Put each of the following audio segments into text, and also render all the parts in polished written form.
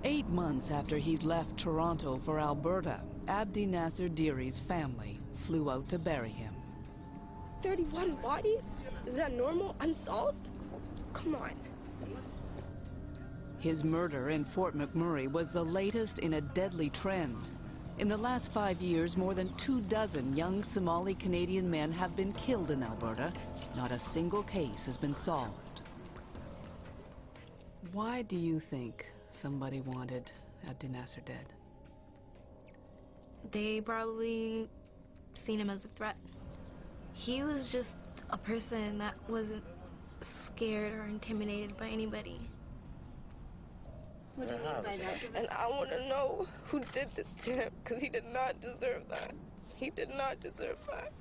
8 months after he'd left Toronto for Alberta, Abdi Nasser Deery's family flew out to bury him. 31 bodies? Is that normal? Unsolved? Come on. His murder in Fort McMurray was the latest in a deadly trend. In the last 5 years, more than 24 young Somali Canadian men have been killed in Alberta. Not a single case has been solved. Why do you think somebody wanted Abdi Nasser dead? They probably seen him as a threat. He was just a person that wasn't scared or intimidated by anybody. What do you mean by that? And I want to know who did this to him, because he did not deserve that. He did not deserve that.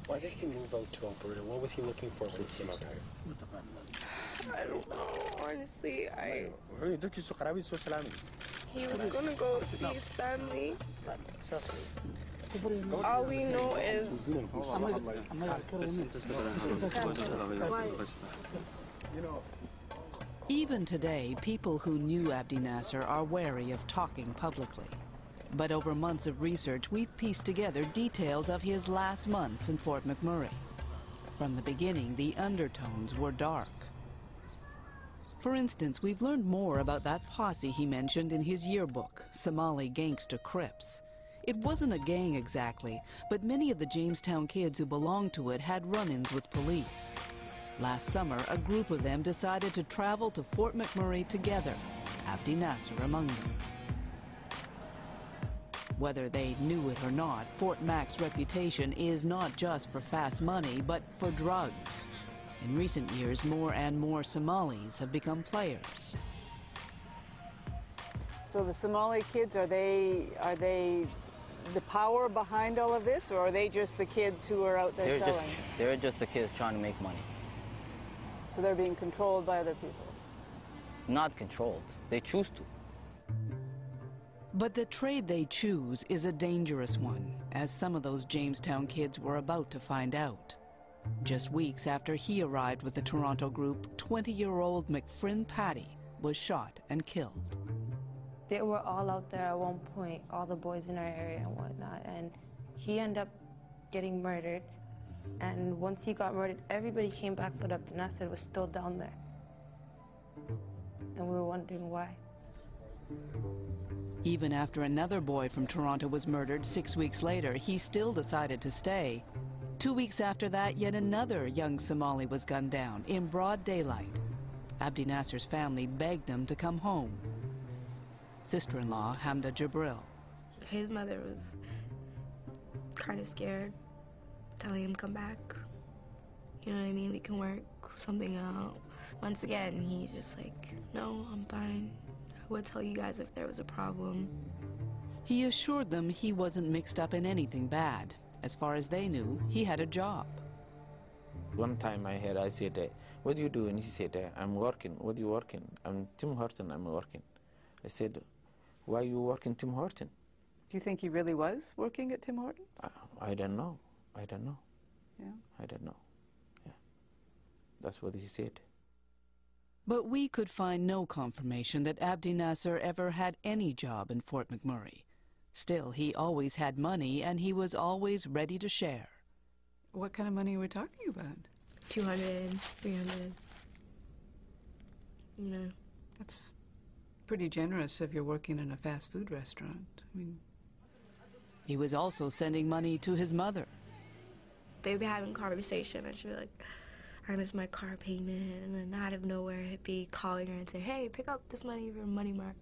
Why did he move out to Alberta? What was he looking for when he came out here? I don't know, honestly. He was going to go see his family. All we know is... Even today, people who knew Abdi Nasser are wary of talking publicly. But over months of research, we've pieced together details of his last months in Fort McMurray. From the beginning, the undertones were dark. For instance, we've learned more about that posse he mentioned in his yearbook, Somali Gangsta Crips. It wasn't a gang exactly, but many of the Jamestown kids who belonged to it had run-ins with police. Last summer, a group of them decided to travel to Fort McMurray together, Abdi Nasser among them. Whether they knew it or not, Fort Mac's reputation is not just for fast money, but for drugs. In recent years, more and more Somalis have become players. So the Somali kids, are they the power behind all of this, or are they just the kids who are out there selling? They're just the kids trying to make money. So they're being controlled by other people? Not controlled. They choose to. But the trade they choose is a dangerous one, as some of those Jamestown kids were about to find out. Just weeks after he arrived with the Toronto group, 20-year-old McFrin Patty was shot and killed. They were all out there at one point, all the boys in our area and whatnot, and he ended up getting murdered. And once he got murdered, everybody came back, but Abdi Nasser was still down there. And we were wondering why. Even after another boy from Toronto was murdered 6 weeks later, he still decided to stay. 2 weeks after that, yet another young Somali was gunned down in broad daylight. Abdi Nasser's family begged them to come home. Sister-in-law Hamda Jibril. His mother was kind of scared, telling him come back. You know what I mean? We can work something out. Once again, he's just like, no, I'm fine. I would tell you guys if there was a problem. He assured them he wasn't mixed up in anything bad. As far as they knew, he had a job. One time I said, what do you do? And he said, I'm working. What are you working? I'm Tim Horton, I'm working. I said, why are you working Tim Horton? Do you think he really was working at Tim Hortons? I don't know. I don't know. Yeah. I don't know. Yeah. That's what he said. But we could find no confirmation that Abdi Nasser ever had any job in Fort McMurray. Still, he always had money, and he was always ready to share. What kind of money are we talking about? 200, 300. No. That's pretty generous if you're working in a fast food restaurant. I mean, he was also sending money to his mother. They'd be having conversation, and she'd be like, I miss my car payment, and then out of nowhere, he'd be calling her and say, hey, pick up this money from Money Mart.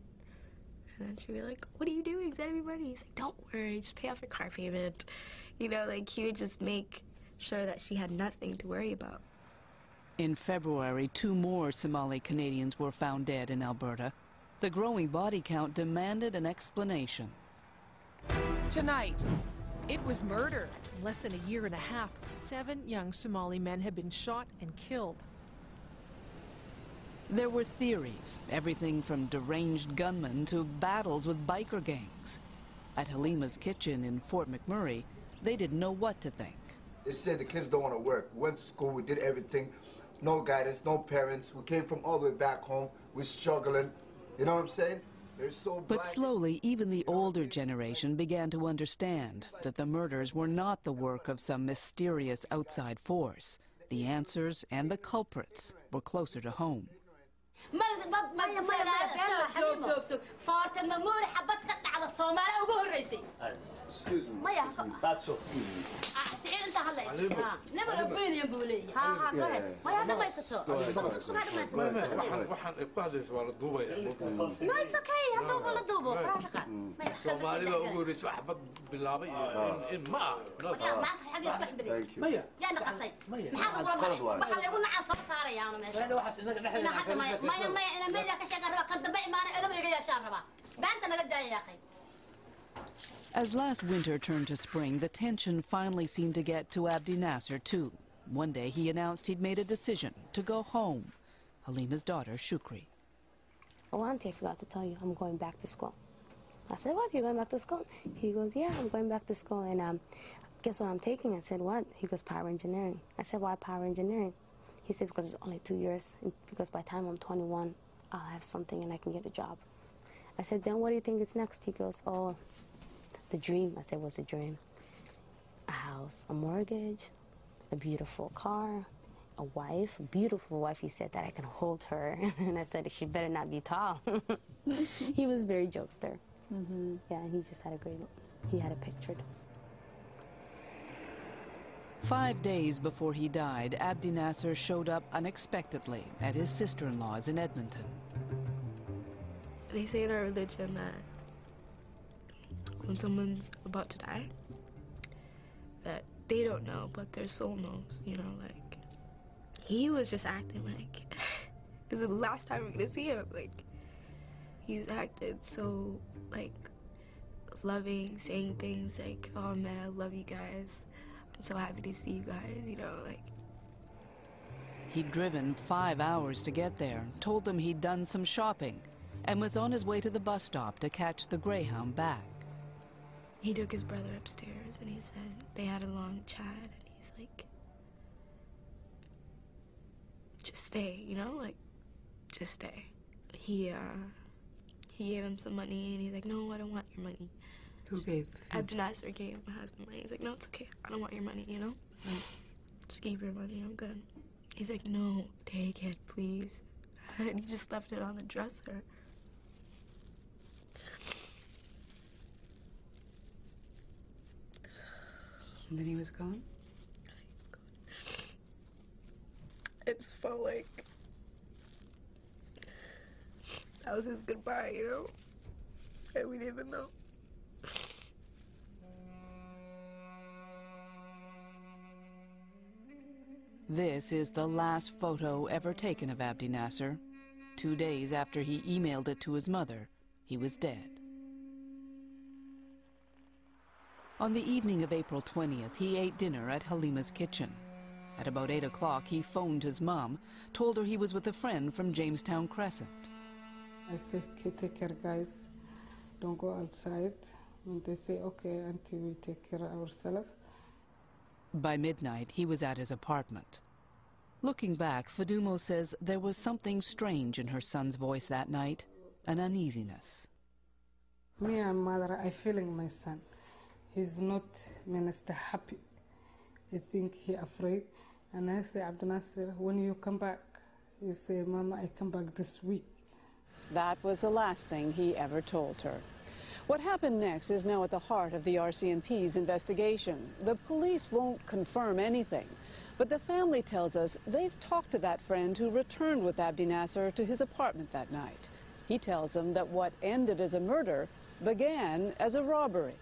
And then she'd be like, what are you doing? Send me money. He's like, don't worry, just pay off your car payment. You know, like, he would just make sure that she had nothing to worry about. In February, 2 more Somali Canadians were found dead in Alberta. The growing body count demanded an explanation. Tonight, it was murder. In less than a year and a half, 7 young Somali men have been shot and killed. There were theories, everything from deranged gunmen to battles with biker gangs. At Halima's kitchen in Fort McMurray, they didn't know what to think. They said the kids don't want to work. We went to school, we did everything. No guidance, no parents. We came from all the way back home. We're struggling. You know what I'm saying? They're so But slowly, even the older generation began to understand that the murders were not the work of some mysterious outside force. The answers and the culprits were closer to home. Excuse me. That's so few. No, it's okay. Somalida ugu horreysay wax bad bilaabay in ma Thank you. Maya. As last winter turned to spring, the tension finally seemed to get to Abdi Nasser too. One day he announced he'd made a decision to go home. Halima's daughter, Shukri. Oh, Auntie, I forgot to tell you, I'm going back to school. I said, what, you're going back to school? He goes, yeah, I'm going back to school. And guess what I'm taking? I said, what? He goes, power engineering. I said, why power engineering? He said, because it's only 2 years, because by the time I'm 21, I'll have something and I can get a job. I said, then what do you think is next? He goes, oh, the dream. I said, what's the dream? A house, a mortgage, a beautiful car, a wife, a beautiful wife. He said that I can hold her. And I said, she better not be tall. He was very jokester. Yeah, and he just had he had it pictured. 5 days before he died, Abdi Nasser showed up unexpectedly at his sister-in-law's in Edmonton. They say in our religion that when someone's about to die, that they don't know, but their soul knows, you know, like, he was just acting like, it was the last time we're gonna see him, like, he's acted so, like, loving, saying things like, oh man, I love you guys, I'm so happy to see you guys, you know, like. He'd driven 5 hours to get there, told them he'd done some shopping, and was on his way to the bus stop to catch the Greyhound back. He took his brother upstairs and he said, they had a long chat, and he's like, just stay, you know, like, just stay. He gave him some money and he's like, no, I don't want your money. Who gave? Abdi Nasser gave my husband money. He's like, no, it's okay, I don't want your money, you know? Just keep your money, I'm good. He's like, no, take it, please. And he just left it on the dresser. And then he was gone? He was gone. It just felt like that was his goodbye, you know? And we didn't even know. This is the last photo ever taken of Abdi Nasser. 2 days after he emailed it to his mother, he was dead. On the evening of April 20th, he ate dinner at Halima's kitchen. At about 8 o'clock, he phoned his mom, told her he was with a friend from Jamestown Crescent. I said, okay, take care, guys. Don't go outside. And they say, okay, auntie, we take care of ourselves. By midnight, he was at his apartment. Looking back, Fadumo says there was something strange in her son's voice that night, an uneasiness. Me and mother, I feeling my son. He's not minister happy. I think he afraid. And I say, Abdi Nasser, when you come back? He say, Mama, I come back this week. That was the last thing he ever told her. What happened next is now at the heart of the RCMP's investigation. The police won't confirm anything, but the family tells us they've talked to that friend who returned with Abdi Nasser to his apartment that night. He tells them that what ended as a murder began as a robbery.